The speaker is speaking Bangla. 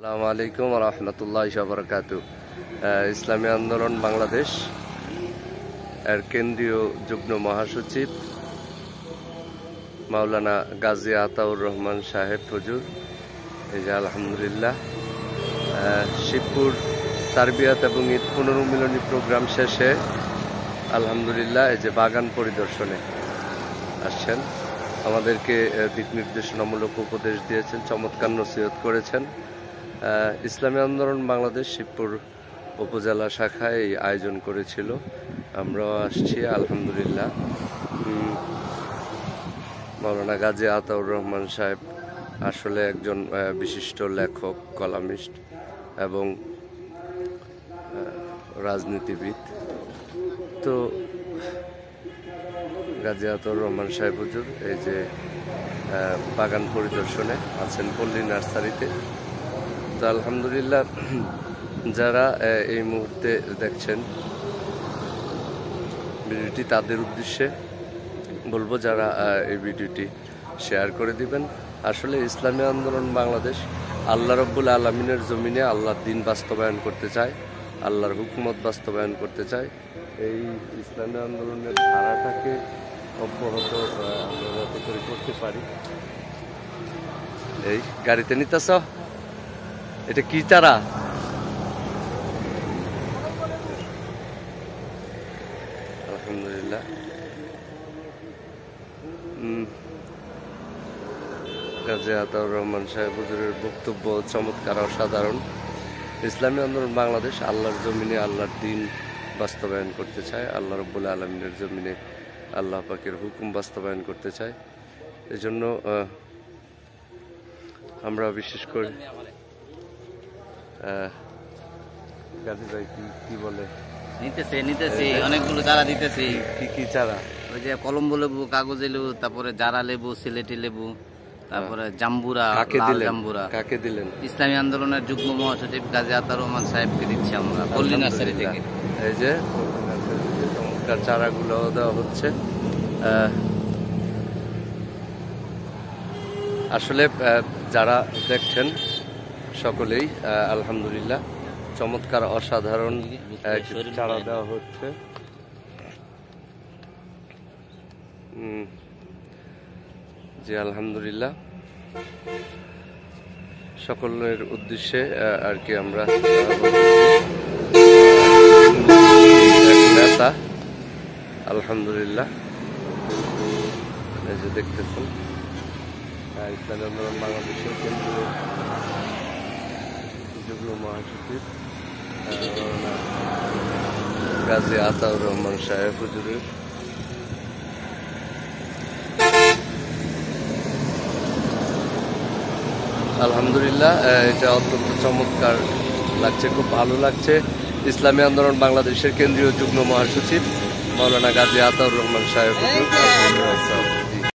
আসসালামু আলাইকুম ওয়া রাহমাতুল্লাহি ওয়া বারাকাতুহু। ইসলামী আন্দোলন বাংলাদেশ এর কেন্দ্রীয় যুগ্ম মহাসচিব মাওলানা গাজী আতাউর রহমান সাহেব হুজুর, এই যে আলহামদুলিল্লাহ শিবপুর তারবিয়াত এবং ঈদ পুনর্মিলনী প্রোগ্রাম শেষে আলহামদুলিল্লাহ এই যে বাগান পরিদর্শনে আসছেন, আমাদেরকে দিক নির্দেশনামূলক উপদেশ দিয়েছেন, চমৎকার নসিহত করেছেন। ইসলামী আন্দোলন বাংলাদেশ শিবপুর উপজেলা শাখায় এই আয়োজন করেছিল, আমরাও আসছি আলহামদুলিল্লাহ। মাওলানা গাজী আতাউর রহমান সাহেব আসলে একজন বিশিষ্ট লেখক, কলামিস্ট এবং রাজনীতিবিদ। তো গাজী আতাউর রহমান সাহেব হুজুর এই যে বাগান পরিদর্শনে আছেন পল্লী নার্সারিতে। তো আলহামদুলিল্লাহ যারা এই মুহূর্তে দেখছেন ভিডিওটি, তাদের উদ্দেশ্যে বলবো যারা এই ভিডিওটি শেয়ার করে দিবেন। আসলে ইসলামী আন্দোলন বাংলাদেশ আল্লাহ রব্বুল আলমিনের জমিনে আল্লাহর দিন বাস্তবায়ন করতে চায়, আল্লাহর হুকুমত বাস্তবায়ন করতে চায়। এই ইসলামী আন্দোলনের ধারাটাকে অব্যাহত আমরা যাতে করে করতে পারি। এই গাড়িতে নিতেছ, এটা কি চারা? আলহামদুলিল্লাহ গাজী আতাউর রহমান সাহেব হুজুরের বক্তব্য চমৎকার, অসাধারণ। ইসলামী আন্দোলন বাংলাদেশ আল্লাহর জমিনে আল্লাহর দিন বাস্তবায়ন করতে চায়, আল্লাহ রব্বুল আলমিনের জমিনে আল্লাহ পাকের হুকুম বাস্তবায়ন করতে চায়। এই জন্য আমরা বিশেষ করে গাজী ভাই কি বলে নিতেছি অনেকগুলো চারা দিতেছি। কি চারা? ওই যে কলম্বো লেবু, কাগজে লেবু, তারপরে জারা লেবু, সিলেটি লেবু, তারপরে জাম্বুরা, জাম্বুরা। কাকে দিলেন? ইসলামী আন্দোলনের যুগ্ম মহাসচিব গাজী আতাউর রহমান সাহেবকে দিচ্ছি আমরা পল্লী নার্সারি থেকে। এই যে চমৎকার চারাগুলো দেওয়া হচ্ছে। আসলে যারা দেখছেন সকলেই আলহামদুলিল্লাহ চমৎকার, অসাধারণ চারা দেওয়া হচ্ছে। জি আলহামদুলিল্লাহ সকলের উদ্দেশ্যে আর কি আমরা নেতা আলহামদুলিল্লাহ এই যে দেখতেছেন ইসলামী আন্দোলন বাংলাদেশের কেন্দ্রীয় যুগ্ম মহাসচিব গাজী আতাউর রহমান সাহেব হুজুরের আলহামদুলিল্লাহ এটা অত্যন্ত চমৎকার লাগছে, খুব ভালো লাগছে। ইসলামী আন্দোলন বাংলাদেশের কেন্দ্রীয় যুগ্ম মহাসচিব মাওলানা গাজী আতাউর রহমান সাহেব হুজুর।